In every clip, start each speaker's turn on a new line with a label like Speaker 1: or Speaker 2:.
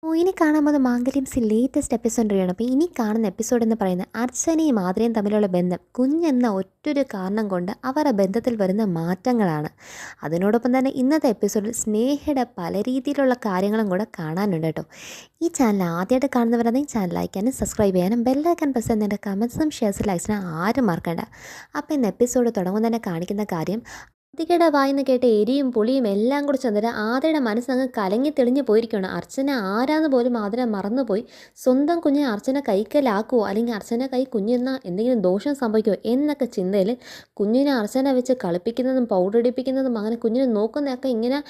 Speaker 1: ഇനി കാണാൻ പോകുന്ന മാംഗല്യംസ് ലേറ്റസ്റ്റ് എപ്പിസോഡ് ആണ്. അപ്പോൾ ഇനി കാണുന്ന എപ്പിസോഡ് എന്ന് പറയുന്നത് അർച്ചനയും ആതിരയും തമ്മിലുള്ള ബന്ധം കുഞ്ഞെന്ന ഒറ്റൊരു കാരണം കൊണ്ട് അവരുടെ ബന്ധത്തിൽ വരുന്ന മാറ്റങ്ങളാണ്. അതിനോടൊപ്പം തന്നെ ഇന്നത്തെ എപ്പിസോഡിൽ സ്നേഹയുടെ പല രീതിയിലുള്ള കാര്യങ്ങളും കൂടെ കാണാനുണ്ട് കേട്ടോ. ഈ ചാനൽ ആദ്യമായിട്ട് കാണുന്നവരാണെങ്കിൽ ചാനൽ ലൈക്കാനും സബ്സ്ക്രൈബ് ചെയ്യാനും ബെല്ലൈക്കൻ പ്രസ് ചെയ്യുന്നതിൻ്റെ കമൻസും ഷെയർസും ലൈക്സിനും ആരും മറക്കണ്ട. അപ്പോൾ ഇന്ന് എപ്പിസോഡ് തുടങ്ങുമ്പോൾ തന്നെ കാണിക്കുന്ന കാര്യം ആദികയുടെ വായിന്ന് കേട്ട എരിയും പുളിയും എല്ലാം കൂടി ചെന്നിട്ട് ആദിയുടെ മനസ്സങ്ങ് കലങ്ങി തെളിഞ്ഞു പോയിരിക്കുകയാണ്. അർച്ചന ആരാന്ന് പോലും ആതിര മറന്നുപോയി. സ്വന്തം കുഞ്ഞിനെ അർച്ചന കൈക്കലാക്കുമോ, അല്ലെങ്കിൽ അർച്ചന കൈ കുഞ്ഞിന് എന്തെങ്കിലും ദോഷം സംഭവിക്കുമോ എന്നൊക്കെ ചിന്തയിൽ കുഞ്ഞിനെ അർച്ചന വെച്ച് കളിപ്പിക്കുന്നതും പൗഡർ ഇടിപ്പിക്കുന്നതും അങ്ങനെ കുഞ്ഞിനെ നോക്കുന്നതൊക്കെ ഇങ്ങനെ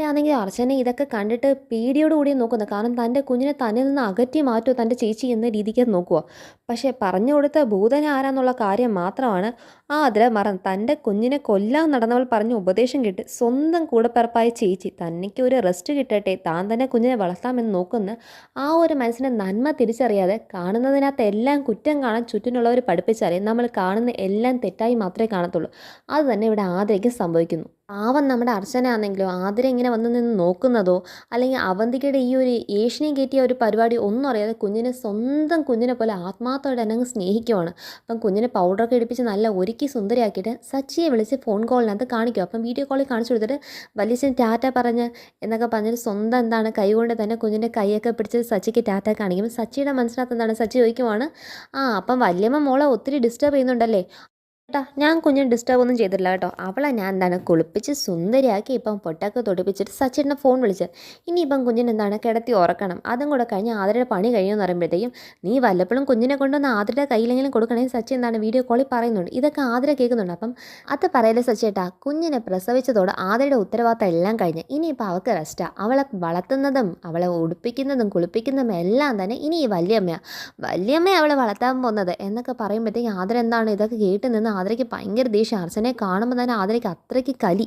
Speaker 1: ആണെങ്കിൽ അർച്ചന ഇതൊക്കെ കണ്ടിട്ട് പേടിയോടുകൂടി നോക്കുന്നത്. കാരണം തൻ്റെ കുഞ്ഞിനെ തന്നിൽ നിന്ന് അകറ്റി മാറ്റുമോ തൻ്റെ ചേച്ചി എന്ന രീതിക്ക് നോക്കുക. പക്ഷേ പറഞ്ഞു കൊടുത്ത ഭൂതന ആരാന്നുള്ള കാര്യം മാത്രമാണ് അതിൽ മറന്ന് തൻ്റെ കുഞ്ഞിനെ കൊല്ലാൻ നടന്നവൾ പറഞ്ഞ ഉപദേശം കിട്ടി സ്വന്തം കൂടപ്പിറപ്പായ ചേച്ചി തനിക്ക് ഒരു റെസ്റ്റ് കിട്ടട്ടെ, താൻ തന്നെ കുഞ്ഞിനെ വളർത്താമെന്ന് നോക്കുന്ന ആ ഒരു മനസ്സിൻ്റെ നന്മ തിരിച്ചറിയാതെ കാണുന്നതിനകത്ത് എല്ലാം കുറ്റം കാണാൻ ചുറ്റിനുള്ളവർ പഠിപ്പിച്ചറിയാം. നമ്മൾ കാണുന്ന എല്ലാം തെറ്റായി മാത്രമേ കാണത്തുള്ളൂ. അത് തന്നെ ഇവിടെ ആദ്യമായിരിക്കും സംഭവിക്കുന്നു. പാവം നമ്മുടെ അർച്ചന ആണെങ്കിലോ ആതിര ഇങ്ങനെ വന്ന് നിന്ന് നോക്കുന്നതോ അല്ലെങ്കിൽ അവന്തികയുടെ ഈ ഒരു ഏഷ്യനെ കയറ്റിയ ഒരു പരിപാടി ഒന്നും അറിയാതെ കുഞ്ഞിനെ സ്വന്തം കുഞ്ഞിനെ പോലെ ആത്മാർത്ഥമായിട്ട് എന്നെ അങ്ങ് സ്നേഹിക്കുവാണ്. അപ്പം കുഞ്ഞിനെ പൗഡറൊക്കെ ഇടിപ്പിച്ച് നല്ല ഒരുക്കി സുന്ദരിയാക്കിയിട്ട് സച്ചിയെ വിളിച്ച് ഫോൺ കോളിനകത്ത് കാണിക്കും. അപ്പം വീഡിയോ കോളിൽ കാണിച്ചു കൊടുത്തിട്ട് വലിയച്ഛൻ ടാറ്റ പറഞ്ഞ് എന്നൊക്കെ പറഞ്ഞിട്ട് സ്വന്തം എന്താണ് കൈകൊണ്ട് തന്നെ കുഞ്ഞിൻ്റെ കൈയൊക്കെ പിടിച്ച് സച്ചിക്ക് ടാറ്റ കാണിക്കും. സച്ചിയുടെ മനസ്സിനകത്ത് എന്താണ് സച്ചി ചോദിക്കുവാണ്, അപ്പം വല്യമ്മ മോളെ ഒത്തിരി ഡിസ്റ്റർബ് ചെയ്യുന്നുണ്ടല്ലേ. കേട്ടോ, ഞാൻ കുഞ്ഞിനെ ഡിസ്റ്റർബ് ഒന്നും ചെയ്തിട്ടില്ല കേട്ടോ. അവളെ ഞാൻ എന്താണ് കുളിപ്പിച്ച് സുന്ദരിയാക്കി ഇപ്പം പൊട്ടൊക്കെ തൊടിപ്പിച്ചിട്ട് സച്ചിൻ്റെ ഫോൺ വിളിച്ച് ഇനിയിപ്പം കുഞ്ഞിനെ എന്താണ് കിടത്തി ഉറക്കണം. അതും കൂടെ കഴിഞ്ഞ് ആതിരയുടെ പണി കഴിയുമെന്ന് പറയുമ്പോഴത്തേക്കും നീ വല്ലപ്പോഴും കുഞ്ഞിനെ കൊണ്ടുവന്ന് ആതിരയുടെ കയ്യിലെങ്കിലും കൊടുക്കണമെങ്കിൽ സച്ചി എന്താണ് വീഡിയോ കോളിൽ പറയുന്നുണ്ട്. ഇതൊക്കെ ആതിര കേൾക്കുന്നുണ്ട്. അപ്പം അത് പറയല്ലേ സച്ചിയേട്ടാ, കുഞ്ഞിനെ പ്രസവിച്ചതോടെ ആതിരയുടെ ഉത്തരവാദിത്തം എല്ലാം കഴിഞ്ഞ് ഇനിയിപ്പോൾ അവൾക്ക് റെസ്റ്റാണ്. അവളെ വളർത്തുന്നതും അവളെ ഉടുപ്പിക്കുന്നതും കുളിപ്പിക്കുന്നതും എല്ലാം തന്നെ ഇനി ഈ വല്യമ്മ അവളെ വളർത്താൻ പോകുന്നത് എന്നൊക്കെ പറയുമ്പോഴത്തേക്കും ആതിര എന്താണ് ഇതൊക്കെ കേട്ട് നിന്ന് ആതിരയ്ക്ക് ഭയങ്കര ദേഷ്യം. അർച്ചനയെ കാണുമ്പോൾ തന്നെ ആതിരയ്ക്ക് അത്രയ്ക്ക് കലി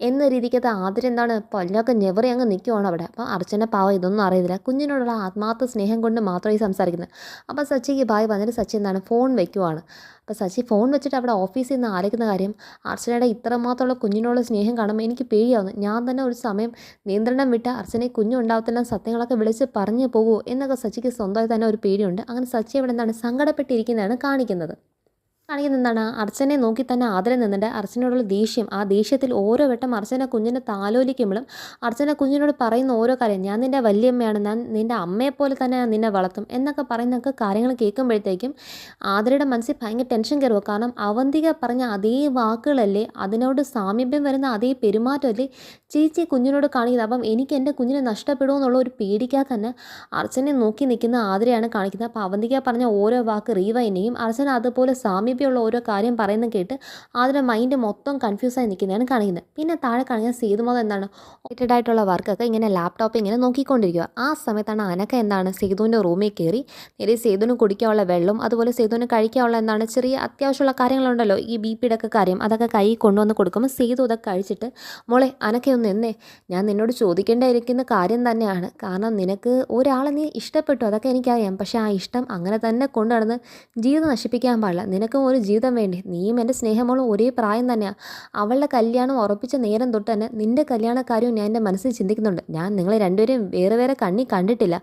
Speaker 1: എന്ന രീതിക്കകത്ത് ആതിര എന്താണ് പൊല്ലൊക്കെ ഞെവറി അങ്ങ് നിൽക്കുവാണ് അവിടെ. അപ്പോൾ അർച്ചന പാവം ഇതൊന്നും അറിയത്തില്ല. കുഞ്ഞിനോടുള്ള ആത്മാർത്ഥ സ്നേഹം കൊണ്ട് മാത്രമേ സംസാരിക്കുന്നത്. അപ്പോൾ സച്ചിക്ക് ഭായി വന്നിട്ട് സച്ചി എന്താണ് ഫോൺ വയ്ക്കുവാണ്. അപ്പോൾ സച്ചി ഫോൺ വെച്ചിട്ട് അവിടെ ഓഫീസിൽ നിന്ന് ആലോചിക്കുന്ന കാര്യം അർച്ചനയുടെ ഇത്രമാത്രമുള്ള കുഞ്ഞിനോടുള്ള സ്നേഹം കാണുമ്പോൾ എനിക്ക് പേടിയാവുന്നു. ഞാൻ തന്നെ ഒരു സമയം നിയന്ത്രണം വിട്ട അർച്ചനയെ കുഞ്ഞുണ്ടാവത്തില്ല സത്യങ്ങളൊക്കെ വിളിച്ച് പറഞ്ഞു പോകൂ എന്നൊക്കെ സച്ചിക്ക് സ്വന്തമായി തന്നെ ഒരു പേടിയുണ്ട്. അങ്ങനെ സച്ചി അവിടെ എന്താണ് സങ്കടപ്പെട്ടിരിക്കുന്നതാണ് കാണിക്കുന്നത്. എന്താണ് അർച്ചനെ നോക്കി തന്നെ ആദര നിന്നിട്ട് അർച്ചനയോടുള്ള ദേഷ്യം, ആ ദേഷ്യത്തിൽ ഓരോ വട്ടം അർച്ചന കുഞ്ഞിനെ താലോലിക്കുമ്പോഴും അർച്ചന കുഞ്ഞിനോട് പറയുന്ന ഓരോ കാര്യം, ഞാൻ നിൻ്റെ വല്യമ്മയാണ്, ഞാൻ നിൻ്റെ അമ്മയെപ്പോലെ തന്നെ നിന്നെ വളർത്തും എന്നൊക്കെ പറയുന്നൊക്കെ കാര്യങ്ങൾ കേൾക്കുമ്പോഴത്തേക്കും ആതിരയുടെ മനസ്സിൽ ഭയങ്കര ടെൻഷൻ കയറുക. കാരണം അവന്തിക പറഞ്ഞ അതേ വാക്കുകളല്ലേ, അതിനോട് സാമീപ്യം വരുന്ന അതേ പെരുമാറ്റമല്ലേ ചേച്ചി കുഞ്ഞിനോട് കാണിക്കുന്നത്. അപ്പം എനിക്ക് എൻ്റെ കുഞ്ഞിനെ നഷ്ടപ്പെടുമോ എന്നുള്ള ഒരു പേടിക്കാതെ തന്നെ അർച്ചനെ നോക്കി നിൽക്കുന്ന ആതിരയാണ് കാണിക്കുന്നത്. അപ്പോൾ അവന്തിക പറഞ്ഞ ഓരോ വാക്ക് റീവൈനെയും അർച്ചന അതുപോലെ സാമീപ്യമുള്ള ഓരോ കാര്യം പറയുന്ന കേട്ട് ആതിര മൈൻഡ് മൊത്തം കൺഫ്യൂസായി നിൽക്കുന്നതാണ് കാണിക്കുന്നത്. പിന്നെ താഴെ കാണിക്കുന്ന സേതുമോൻ എന്താണ് റിലേറ്റഡ് ആയിട്ടുള്ള വർക്കൊക്കെ ഇങ്ങനെ ലാപ്ടോപ്പിൽ ഇങ്ങനെ നോക്കിക്കൊണ്ടിരിക്കുക. ആ സമയത്താണ് അനക്ക എന്താണ് സേതുവിൻ്റെ റൂമിൽ കയറി നേരെ സേതുവിന് കുടിക്കാനുള്ള വെള്ളം അതുപോലെ സേതുവിന് കഴിക്കാനുള്ള എന്താണ് ചെറിയ അത്യാവശ്യമുള്ള കാര്യങ്ങളുണ്ടല്ലോ, ഈ ബി.പിയുടെ ഒക്കെ കാര്യം, അതൊക്കെ കൈ കൊണ്ടുവന്ന് കൊടുക്കുമ്പോൾ സേതു അതൊക്കെ കഴിച്ചിട്ട് മോളെ അനക്കയൊന്ന് എന്നേ ഞാൻ നിന്നോട് ചോദിക്കേണ്ടിയിരിക്കുന്ന കാര്യം തന്നെയാണ്. കാരണം നിനക്ക് ഒരാളെ നീ ഇഷ്ടപ്പെട്ടു, അതൊക്കെ എനിക്കറിയാം. പക്ഷേ ആ ഇഷ്ടം അങ്ങനെ തന്നെ കൊണ്ടു നടന്ന് ജീവിതം നശിപ്പിക്കാൻ പാടില്ല. നിനക്കും ഒരു ജീവിതം വേണ്ടി, നീയും എൻ്റെ സ്നേഹമോളും ഒരേ പ്രായം തന്നെയാണ്. അവളുടെ കല്യാണം ഉറപ്പിച്ച നേരം തൊട്ട് തന്നെ നിൻ്റെ കല്യാണക്കാര്യവും ഞാൻ എൻ്റെ മനസ്സിൽ ചിന്തിക്കുന്നുണ്ട്. ഞാൻ നിങ്ങളെ രണ്ടുപേരും വേറെ വേറെ കണ്ണി കണ്ടിട്ടില്ല.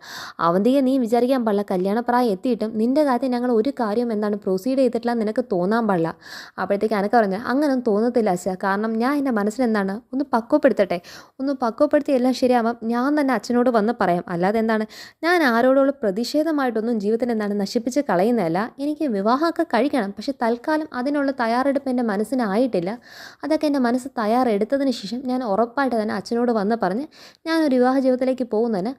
Speaker 1: അവന്തിയെ നീ വിചാരിക്കാൻ പാടില്ല, കല്യാണപ്രായം എത്തിയിട്ടും നിൻ്റെ കാര്യത്തിൽ ഞങ്ങൾ ഒരു കാര്യം എന്താണ് പ്രൊസീഡ് ചെയ്തിട്ടില്ല നിനക്ക് തോന്നാൻ പാടില്ല. അപ്പോഴത്തേക്ക് അനക്ക പറഞ്ഞു അങ്ങനൊന്നും തോന്നത്തില്ല അച്ഛാ, കാരണം ഞാൻ എൻ്റെ മനസ്സിലെന്താണ് ഒന്ന് പക്വപ്പെടുത്തട്ടെ, ഒന്ന് പക്വപ്പെടുത്തി എല്ലാം ശരിയാവാം ഞാൻ തന്നെ അച്ഛനോട് വന്ന് പറയാം. അല്ലാതെ എന്താണ് ഞാൻ ആരോടുള്ള പ്രതിഷേധമായിട്ടൊന്നും ജീവിതത്തിൽ എന്താണ് നശിപ്പിച്ച് കളയുന്നതല്ല. എനിക്ക് വിവാഹമൊക്കെ കഴിക്കണം, പക്ഷെ തൽക്കാലം അതിനുള്ള തയ്യാറെടുപ്പ് എൻ്റെ മനസ്സിനായിട്ടില്ല. അതൊക്കെ എൻ്റെ മനസ്സ് തയ്യാറെടുത്തതിന് ശേഷം ഞാൻ ഉറപ്പായിട്ട് തന്നെ അച്ഛനോട് വന്ന് പറഞ്ഞ് ഞാനൊരു വിവാഹ ജീവിതത്തിലേക്ക് പോകുന്നതിന്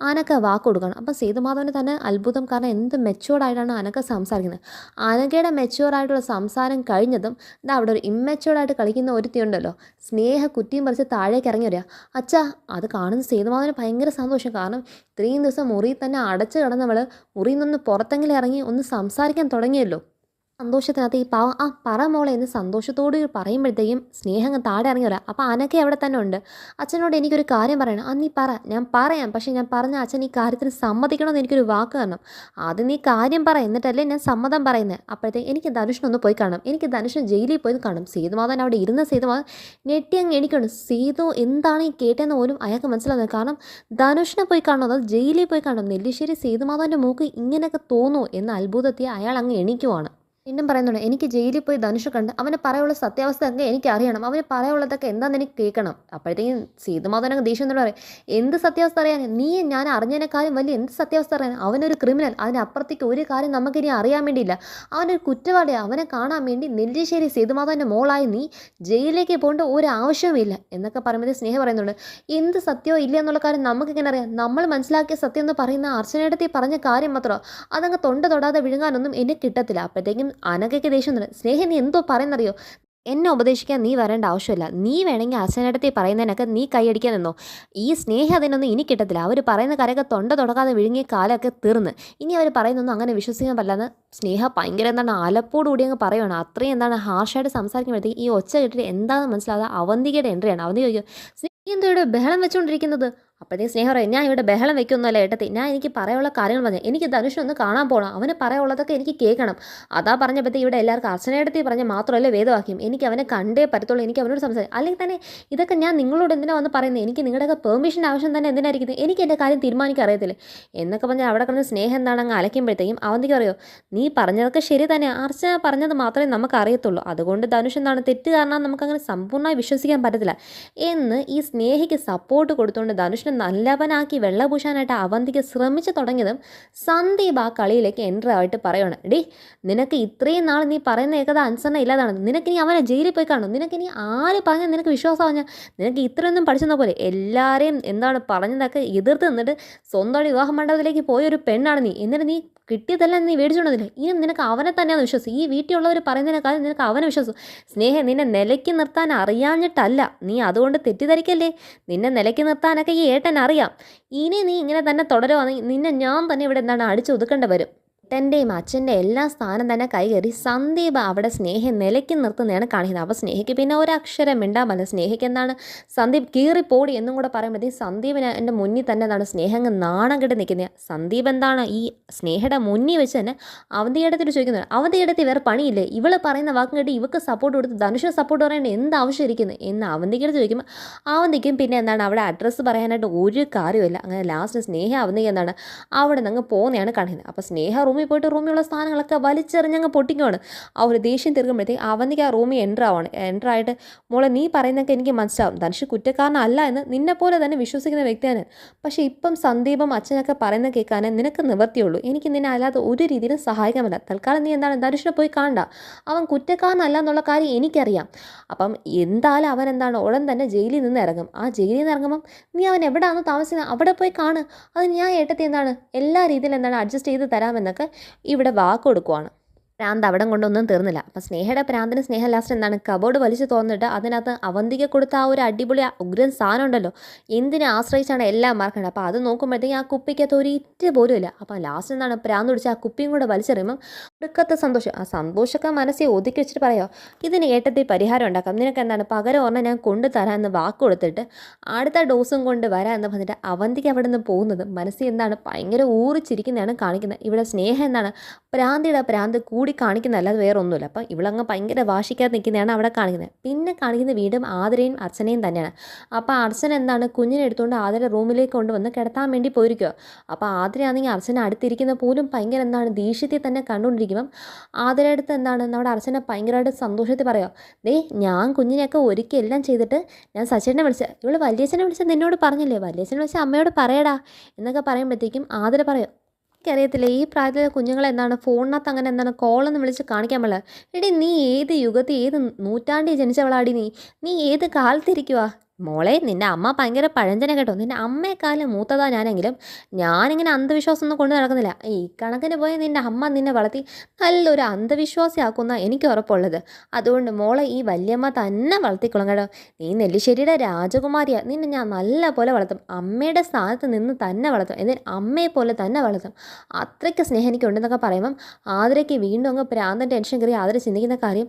Speaker 1: അനക്ക വാക്ക് കൊടുക്കണം. അപ്പം സേതുമാധവന് തന്നെ അത്ഭുതം, കാരണം എന്ത് മെച്ചുവേർഡായിട്ടാണ് അനക്ക സംസാരിക്കുന്നത്. അനക്കയുടെ മെച്ചുവേർഡായിട്ടുള്ള സംസാരം കഴിഞ്ഞതും ഇതാ അവിടെ ഒരു ഇമ്മെച്ചുവേർഡായിട്ട് കളിക്കുന്ന ഒരുത്തിയുണ്ടല്ലോ, സ്നേഹ കുറ്റിയും പറിച്ച് താഴേക്ക് ഇറങ്ങി വരിക. അച്ഛാ, അത് കാണുന്ന സേതുമാധവന് ഭയങ്കര സന്തോഷം. കാരണം ഇത്രയും ദിവസം മുറിയിൽ തന്നെ അടച്ചു കിടന്നവൾ മുറിയിൽ നിന്ന് പുറത്തെങ്കിലും ഇറങ്ങി ഒന്ന് സംസാരിക്കാൻ തുടങ്ങിയല്ലോ. സന്തോഷത്തിനകത്ത് ഈ പാവം ആ പറ മോളെ എന്ന് സന്തോഷത്തോട് പറയുമ്പോഴത്തേക്കും സ്നേഹം അങ്ങ് താഴെ ഇറങ്ങി വരാം. അപ്പോൾ അനക്കെ അവിടെ തന്നെ ഉണ്ട്. അച്ഛനോട് എനിക്കൊരു കാര്യം പറയണം. നീ പറ. ഞാൻ പറയാം, പക്ഷേ ഞാൻ പറഞ്ഞ അച്ഛൻ ഈ കാര്യത്തിന് സമ്മതിക്കണമെന്ന് എനിക്കൊരു വാക്ക് തരണം. ആദ്യം നീ കാര്യം പറ, എന്നിട്ടല്ലേ ഞാൻ സമ്മതം പറയുന്നത്. അപ്പോഴത്തേക്ക് എനിക്ക് ധനുഷിനൊന്ന് പോയി കാണണം. എനിക്ക് ധനുഷിന് ജയിലിൽ പോയി കാണും. സേതുമാധവൻ അവിടെ ഇരുന്ന സേതുമാധവൻ ഞെട്ടി അങ്ങ് എണീക്കണം. സേതു എന്താണ് ഈ കേട്ടതെന്ന് പോലും അയാൾക്ക് മനസ്സിലാകുന്നത്. കാരണം ധനുഷിനെ പോയി കാണണം, അത് ജയിലിൽ പോയി കാണണം. നെല്ലിശ്ശേരി സേതുമാധവൻ്റെ മൂക്ക് ഇങ്ങനെയൊക്കെ തോന്നുമോ എന്ന അത്ഭുതത്തെ അയാൾ അങ്ങ് എണീക്കുവാണ്. വീണ്ടും പറയുന്നുണ്ട്, എനിക്ക് ജയിലിൽ പോയി ധനുഷ് കണ്ട് അവന് പറയാനുള്ള സത്യാവസ്ഥ ഒക്കെ എനിക്ക് അറിയണം. അവന് പറയാനുള്ളതൊക്കെ എന്താണെന്ന് എനിക്ക് കേൾക്കണം. അപ്പോഴത്തേക്കും സീതുമാധവനൊക്കെ ദേഷ്യം എന്നോട് പറയും, എന്ത് സത്യാവസ്ഥ അറിയാൻ? നീ ഞാൻ അറിഞ്ഞതിനെക്കാളും വലിയ എന്ത് സത്യാവസ്ഥ അറിയാൻ? അവനൊരു ക്രിമിനൽ. അതിനപ്പുറത്തേക്ക് ഒരു കാര്യം നമുക്കിനി അറിയാൻ വേണ്ടിയില്ല. അവനൊരു കുറ്റവാളിയാണ്. അവനെ കാണാൻ വേണ്ടി നെല്ലിശ്ശേരി സീതുമാധവൻ്റെ മോളായി നീ ജയിലിലേക്ക് പോകേണ്ട ഒരു ആവശ്യവുമില്ല എന്നൊക്കെ പറയുമ്പോൾ സ്നേഹം പറയുന്നുണ്ട്, എന്ത് സത്യമോ ഇല്ല എന്നുള്ള കാര്യം നമുക്കിങ്ങനെ അറിയാം. നമ്മൾ മനസ്സിലാക്കിയ സത്യം എന്ന് പറയുന്ന അർച്ചനയിടത്തിൽ പറഞ്ഞ കാര്യം മാത്രമോ അതങ്ങ് തൊണ്ട തൊടാതെ വിഴുങ്ങാനൊന്നും എന്നെ കിട്ടത്തില്ല. അപ്പോഴത്തേക്കും അനഘയ്ക്ക് ദേഷ്യം തന്നെ, സ്നേഹം നീ എന്തോ പറയുന്നറിയോ? എന്നെ ഉപദേശിക്കാൻ നീ വരേണ്ട ആവശ്യമില്ല. നീ വേണമെങ്കിൽ അച്ഛനടുത്ത് പറയുന്നതിനൊക്കെ നീ കൈയടിക്കാൻ നിന്നോ. ഈ സ്നേഹം അതിനൊന്നും ഇനി കിട്ടത്തില്ല. അവർ പറയുന്ന കാര്യമൊക്കെ തൊണ്ട തുടക്കാതെ വിഴുങ്ങിയ കാലമൊക്കെ തീർന്ന്. ഇനി അവർ പറയുന്നൊന്നും അങ്ങനെ വിശ്വസിക്കാൻ പറ്റില്ലെന്ന് സ്നേഹ ഭയങ്കര എന്താണ് അലപ്പോടുകൂടി അങ്ങ് പറയുകയാണ്. അത്രയും എന്താണ് ഹാർഷായിട്ട് സംസാരിക്കുമ്പോഴത്തേക്ക് ഈ ഒച്ച കേട്ടിട്ട് എന്താണെന്ന് മനസ്സിലാകാതെ അവന്തികയുടെ എൻട്രിയാണ്. അവന്തി ചോദിക്കും, നീ എന്തോ ഇവിടെ ബഹളം വെച്ചുകൊണ്ടിരിക്കുന്നത്? അപ്പോഴത്തേക്ക് സ്നേഹം പറയും, ഞാൻ ഇവിടെ ബഹളം വെക്കൊന്നുമല്ല ഏട്ടത്തി. ഞാൻ എനിക്ക് പറയാനുള്ള കാര്യങ്ങൾ പറഞ്ഞു. എനിക്ക് ധനുഷിനൊന്ന് കാണാൻ പോകണം. അവന് പറയാനുള്ളതൊക്കെ എനിക്ക് കേൾക്കണം. അതാ പറഞ്ഞപ്പോഴത്തേക്ക് ഇവിടെ എല്ലാവർക്കും അർച്ചനയിടത്തി പറഞ്ഞ് മാത്രമല്ല വേദവാക്യം. എനിക്ക് അവനെ കണ്ടേ പറ്റത്തുള്ളൂ. എനിക്ക് അവനോട് സംസാരിക്കും. അല്ലെങ്കിൽ തന്നെ ഇതൊക്കെ ഞാൻ നിങ്ങളോട് എന്തിനാ വന്ന് പറയുന്നത്? എനിക്ക് നിങ്ങളുടെയൊക്കെ പെർമിഷൻ ആവശ്യം തന്നെ എന്തിനായിരിക്കുന്നത്? എനിക്ക് എൻ്റെ കാര്യം തീരുമാനിക്കാൻ അറിയത്തില്ലേ എന്നൊക്കെ പറഞ്ഞാൽ അവിടെ കിടന്ന് സ്നേഹം എന്താണ് അങ്ങ് അലയ്ക്കുമ്പോഴത്തേക്കും അവന്തിക്ക് പറയോ, നീ പറഞ്ഞതൊക്കെ ശരി തന്നെ. അർച്ചന പറഞ്ഞത് മാത്രമേ നമുക്ക് അറിയത്തുള്ളൂ. അതുകൊണ്ട് ധനുഷ് എന്താണ് തെറ്റുകാരനാണെന്ന് നമുക്കങ്ങനെ സമ്പൂർണ്ണമായി വിശ്വസിക്കാൻ പറ്റത്തില്ല എന്ന് ഈ സ്നേഹിക്ക് സപ്പോർട്ട് കൊടുത്തുകൊണ്ട് ധനുഷിനെ നല്ലവനാക്കി വെള്ളപൂശാനായിട്ട് അവന്തിക്ക് ശ്രമിച്ചു തുടങ്ങിയതും സന്ദീപ് ആ കളിയിലേക്ക് എൻട്രി ആയിട്ട് പറയുകയാണ്, ഡേ നിനക്ക് ഇത്രയും നാൾ നീ പറയുന്ന ഏകത അനുസരണ ഇല്ലാതാണ്. നിനക്കിനി അവനെ ജയിലിൽ പോയി കാണും. നിനക്കിനി ആര് പറഞ്ഞാൽ നിനക്ക് വിശ്വാസം പറഞ്ഞാൽ നിനക്ക് ഇത്രയൊന്നും പഠിച്ചെന്ന പോലെ എല്ലാവരെയും എന്താണ് പറഞ്ഞതൊക്കെ എതിർത്ത് നിന്നിട്ട് സ്വന്തം വിവാഹ മണ്ഡപത്തിലേക്ക് പോയൊരു പെണ്ണാണ് നീ. എന്നിട്ട് നീ കിട്ടിയതെല്ലാം നീ മേടിച്ചുകൊണ്ടതില്ലേ? ഇനിയും നിനക്ക് അവനെ തന്നെയാണ് വിശ്വാസം. ഈ വീട്ടിലുള്ളവർ പറയുന്നതിനേക്കാളും നിനക്ക് അവനെ വിശ്വാസം. സ്നേഹം നിന്നെ നിലയ്ക്ക് നിർത്താൻ അറിയാഞ്ഞിട്ടല്ല. നീ അതുകൊണ്ട് തെറ്റിദ്ധരിക്കല്ലേ. നിന്നെ നിലയ്ക്ക് നിർത്താനൊക്കെ ഈ ഏട്ടൻ അറിയാം. ഇനി നീ ഇങ്ങനെ തന്നെ തുടരുവാണെങ്കിൽ നിന്നെ ഞാൻ തന്നെ ഇവിടെ എന്താണ് അടിച്ചൊതുക്കേണ്ടി വരും. ഏട്ടൻ്റെയും അച്ഛൻ്റെ എല്ലാ സ്ഥാനം തന്നെ കൈകയറി സന്ദീപ് അവിടെ സ്നേഹം നിലയ്ക്ക് നിർത്തുന്നതാണ് കാണിക്കുന്നത്. അപ്പോൾ സ്നേഹയ്ക്ക് പിന്നെ ഒരക്ഷരം മിണ്ടാമല്ല. സ്നേഹയ്ക്ക് എന്താണ് സന്ദീപ് കീറിപ്പോടി എന്നും കൂടെ പറയുമ്പോഴത്തേക്കും സന്ദീപിന് എൻ്റെ മുന്നിൽ തന്നെ എന്താണ് സ്നേഹം നാണം കെട്ട് നിൽക്കുന്നത്. സന്ദീപ് എന്താണ് ഈ സ്നേഹയുടെ മുന്നിൽ വെച്ച് തന്നെ അവന്തിയിടത്തിൽ ചോദിക്കുന്നത്, അവന്തിയിടത്തിൽ വേറെ പണിയില്ലേ? ഇവൾ പറയുന്ന വാക്കും കേട്ട് ഇവൾക്ക് സപ്പോർട്ട് കൊടുത്ത് ധനുഷിന് സപ്പോർട്ട് പറയേണ്ട എന്ത് ആവശ്യം ഇരിക്കുന്നത് എന്ന് അവന്തിക്കടുത്ത് ചോദിക്കുമ്പോൾ അവന്തിക്കും പിന്നെ എന്താണ് അവിടെ അഡ്രസ്സ് പറയാനായിട്ട് ഒരു കാര്യമില്ല. അങ്ങനെ ലാസ്റ്റ് സ്നേഹ അവന്തിക്ക് എന്താണ് അവിടെ നിന്ന് അങ്ങ് പോകുന്നതാണ് കാണിക്കുന്നത്. അപ്പോൾ സ്നേഹ റൂമിൽ പോയിട്ട് റൂമിലുള്ള സാധനങ്ങളൊക്കെ വലിച്ചെറിഞ്ഞങ്ങ് പൊട്ടിക്കുവാണ്. ആ ഒരു ദേഷ്യം തീർക്കുമ്പോഴത്തേക്ക് അവന്തിക്ക് ആ റൂമിൽ എൻ്റർ ആയിട്ട്, മോളെ നീ പറയുന്നതൊക്കെ എനിക്ക് മനസ്സിലാവും. ധനുഷ് കുറ്റക്കാരനല്ല എന്ന് നിന്നെപ്പോലെ തന്നെ വിശ്വസിക്കുന്ന വ്യക്തിയാണ്. പക്ഷേ ഇപ്പം സന്ദീപും അച്ഛനൊക്കെ പറയുന്നത് കേൾക്കാനേ നിനക്ക് നിവർത്തിയുള്ളൂ. എനിക്ക് നിന്നെ അല്ലാതെ ഒരു രീതിയിലും സഹായിക്കാൻ പറ്റില്ല. തൽക്കാലം നീ എന്താണ് ധനുഷിനെ പോയി കാണണ്ട. അവൻ കുറ്റക്കാരനല്ല എന്നുള്ള കാര്യം എനിക്കറിയാം. അപ്പം എന്തായാലും അവൻ എന്താണ് ഉടൻ തന്നെ ജയിലിൽ നിന്ന് ഇറങ്ങും. ആ ജയിലിൽ നിന്ന് ഇറങ്ങുമ്പം നീ അവൻ എവിടെയാണെന്ന് താമസിക്കുന്നത് അവിടെ പോയി കാണ്. അത് ഞാൻ ഏട്ടത്തി എന്താണ് എല്ലാ രീതിയിലും എന്താണ് അഡ്ജസ്റ്റ് ചെയ്ത് തരാമെന്നൊക്കെ ഇവിടെ വാക്ക് കൊടുക്കുവാണ്. പ്രാന്ത് അവിടെ കൊണ്ടൊന്നും തീർന്നില്ല. അപ്പം സ്നേഹയുടെ പ്രാന്തിന് സ്നേഹ ലാസ്റ്റ് എന്താണ് കബോർഡ് വലിച്ചു തോന്നിട്ട് അതിനകത്ത് അവന്തിക്ക് കൊടുത്ത ആ ഒരു അടിപൊളി ഉഗ്രൻ സാധനം ഉണ്ടല്ലോ, എന്തിനെ ആശ്രയിച്ചാണ് എല്ലാം മാർക്കേണ്ടത്. അപ്പോൾ അത് നോക്കുമ്പോഴത്തേക്കും ആ കുപ്പിക്കകത്ത് ഒരു ഇറ്റ് പോലും ഇല്ല. അപ്പം ലാസ്റ്റ് എന്താണ് പ്രാന്ത് പിടിച്ച് ആ കുപ്പിയും കൂടെ വലിച്ചെറിയുമ്പം ഒടുക്കത്തെ സന്തോഷം. ആ സന്തോഷമൊക്കെ മനസ്സിൽ ഒതുക്കി വെച്ചിട്ട് പറയാമോ, ഇതിന് ഏട്ടത്തിൽ പരിഹാരം ഉണ്ടാക്കാം. നിനക്ക് എന്താണ് പകരം ഒരെണ്ണം ഞാൻ കൊണ്ടുതരാമെന്ന് വാക്ക് കൊടുത്തിട്ട് അടുത്ത ഡോസും കൊണ്ട് വരാം എന്ന് പറഞ്ഞിട്ട് അവന്തിക്ക് അവിടെ നിന്ന് പോകുന്നത് മനസ്സിൽ എന്താണ് ഭയങ്കര ഊറിച്ചിരിക്കുന്നതാണ് കാണിക്കുന്നത്. ഇവിടെ സ്നേഹം എന്താണ് പ്രാന്തിയുടെ പ്രാന്ത് കൂടി കാണിക്കുന്നതല്ല, അത് വേറെ ഒന്നുമില്ല. അപ്പം ഇവളങ്ങ് ഭയങ്കര വാശിക്കാതെ നിൽക്കുന്നതാണ് അവിടെ കാണിക്കുന്നത്. പിന്നെ കാണിക്കുന്ന വീണ്ടും ആതിരയും അർച്ചനയും തന്നെയാണ്. അപ്പോൾ അർച്ചന എന്താണ് കുഞ്ഞിനെ എടുത്തുകൊണ്ട് ആതിര റൂമിലേക്ക് കൊണ്ടുവന്ന് കിടത്താൻ വേണ്ടി പോയിരിക്കുക. അപ്പോൾ ആതിരയാണെങ്കിൽ അർച്ചന അടുത്തിരിക്കുന്ന പോലും ഭയങ്കര എന്താണ് ദേഷ്യത്തിൽ തന്നെ കണ്ടുകൊണ്ടിരിക്കുമ്പം ആതിര അടുത്ത് എന്താണ് നമ്മുടെ അർച്ചന ഭയങ്കരമായിട്ട് സന്തോഷത്തിൽ പറയുക, ദേ ഞാൻ കുഞ്ഞിനെയൊക്കെ ഒരുക്കി എല്ലാം ചെയ്തിട്ട് ഞാൻ സച്ചേട്ടനെ വിളിച്ചത്, ഇവൾ വലിയച്ഛനെ വിളിച്ചത് നിന്നോട് പറഞ്ഞില്ലേ, വലിയച്ഛനെ വിളിച്ചാൽ അമ്മയോട് പറയടാ എന്നൊക്കെ പറയുമ്പോഴത്തേക്കും ആതിര പറയും, എനിക്കറിയത്തില്ല ഈ പ്രായത്തിലെ കുഞ്ഞുങ്ങളെ എന്താണ് ഫോണിനകത്ത് അങ്ങനെ എന്താണ് കോളൊന്നും വിളിച്ച് കാണിക്കാൻ പാടില്ല. എടി നീ ഏത് യുഗത്തിൽ ഏത് നൂറ്റാണ്ടിൽ ജനിച്ചവളാടി നീ ഏത് കാലത്തിരിക്കുവാ? മോളെ നിൻ്റെ അമ്മ ഭയങ്കര പഴഞ്ചനെ കേട്ടോ. നിൻ്റെ അമ്മയെക്കാളും മൂത്തതാ ഞാനെങ്കിലും ഞാനിങ്ങനെ അന്ധവിശ്വാസം ഒന്നും കൊണ്ട് നടക്കുന്നില്ല. ഈ കണക്കിന് പോയി നിൻ്റെ അമ്മ നിന്നെ വളർത്തി നല്ലൊരു അന്ധവിശ്വാസിയാക്കുന്ന എനിക്ക് ഉറപ്പുള്ളത്. അതുകൊണ്ട് മോളെ ഈ വല്യമ്മ തന്നെ വളർത്തിക്കൊള്ളും കേട്ടോ. നീ നെല്ലിശ്ശേരിയുടെ രാജകുമാരിയാണ്. നിന്നെ ഞാൻ നല്ല പോലെ വളർത്തും. അമ്മയുടെ സ്ഥാനത്ത് നിന്ന് തന്നെ വളർത്തും. എന്നിട്ട് അമ്മയെ പോലെ തന്നെ വളർത്തും. അത്രയ്ക്ക് സ്നേഹം എനിക്കുണ്ടെന്നൊക്കെ പറയുമ്പം ആതിരയ്ക്ക് വീണ്ടും അങ്ങ് പ്രാന്തൻ ടെൻഷൻ കയറി ആതിര ചിന്തിക്കുന്ന കാര്യം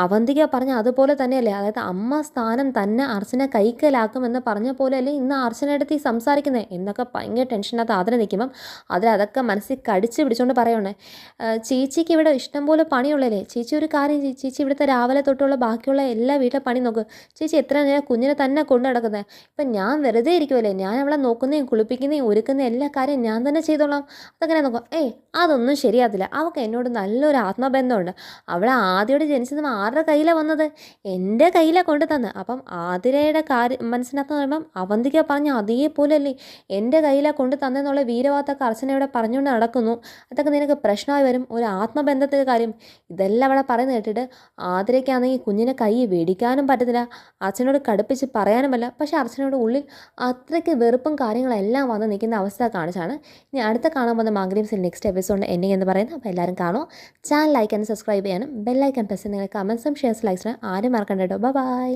Speaker 1: അവന്തിക പറഞ്ഞ അതുപോലെ തന്നെയല്ലേ. അതായത് അമ്മ സ്ഥാനം തന്നെ അർച്ചന കൈക്കലാക്കുമെന്ന് പറഞ്ഞ പോലെയല്ലേ ഇന്ന് അർച്ചനയെടുത്ത് ഈ സംസാരിക്കുന്നത് എന്നൊക്കെ ഭയങ്കര ടെൻഷനകത്ത് ആതിര നിൽക്കുമ്പം അതൊക്കെ മനസ്സിൽ കടിച്ച് പിടിച്ചുകൊണ്ട് പറയണേ, ചേച്ചിക്ക് ഇവിടെ ഇഷ്ടം പോലെ പണിയുള്ളല്ലേ. ചേച്ചി ഒരു കാര്യം ചെയ്യും, ചേച്ചി ഇവിടുത്തെ രാവിലെ തൊട്ടുള്ള ബാക്കിയുള്ള എല്ലാ വീട്ടിലെ പണി നോക്ക്. ചേച്ചി എത്ര നേരം കുഞ്ഞിനെ തന്നെ കൊണ്ടു നടക്കുന്നത്. ഇപ്പം ഞാൻ വെറുതെ ഇരിക്കുമല്ലേ, ഞാൻ അവളെ നോക്കുന്നതും കുളിപ്പിക്കുന്നതും ഒരുക്കുന്ന എല്ലാ കാര്യം ഞാൻ തന്നെ ചെയ്തോളാം. അതങ്ങനെ നോക്കാം. അതൊന്നും ശരിയാകത്തില്ല. അവൾക്ക് എന്നോട് നല്ലൊരു ആത്മബന്ധമുണ്ട്. അവളെ ആദ്യയോട് ജനിച്ചതും ആരുടെ കയ്യിലാണ് വന്നത്? എൻ്റെ കയ്യിലാണ് കൊണ്ടു തന്നത്. അപ്പം ആതിരയുടെ കാര്യം മനസ്സിനകത്ത് പറയുമ്പം അവന്തിക പറഞ്ഞ അതേപോലെയല്ലേ എൻ്റെ കയ്യിലാണ് കൊണ്ടു തന്നെന്നുള്ള വീരവാദമൊക്കെ അർച്ചനയോടെ പറഞ്ഞുകൊണ്ട് നടക്കുന്നു. അതൊക്കെ നിനക്ക് പ്രശ്നമായി വരും. ഒരു ആത്മബന്ധത്തിൻ്റെ കാര്യം ഇതെല്ലാം അവിടെ പറയുന്നത് കേട്ടിട്ട് ആതിരയ്ക്കാണെങ്കിൽ കുഞ്ഞിനെ കൈ വെടിക്കാനും പറ്റത്തില്ല, അർച്ചനയോട് കടുപ്പിച്ച് പറയാനുമല്ല. പക്ഷേ അർച്ചനയുടെ ഉള്ളിൽ അത്രയ്ക്ക് വെറുപ്പും കാര്യങ്ങളെല്ലാം വന്ന് നിൽക്കുന്ന അവസ്ഥ കാണിച്ചാണ് ഇനി അടുത്ത കാണാൻ പോകുന്ന മാംഗല്യം നെക്സ്റ്റ് എപ്പിസോഡ് എൻഡിങ് എന്ന് പറയുന്നത്. അപ്പോൾ എല്ലാവരും കാണുമോ? ചാനൽ ലൈക്ക് ആൻഡ് സബ്സ്ക്രൈബ് ചെയ്യാനും ബെല്ലൈക്കൺ പ്രസ് ചെയ്യുന്ന കമൻസും ഷെയർസ് ലൈക്സിന് ആരും മറക്കണ്ട കേട്ടോ. ബൈ.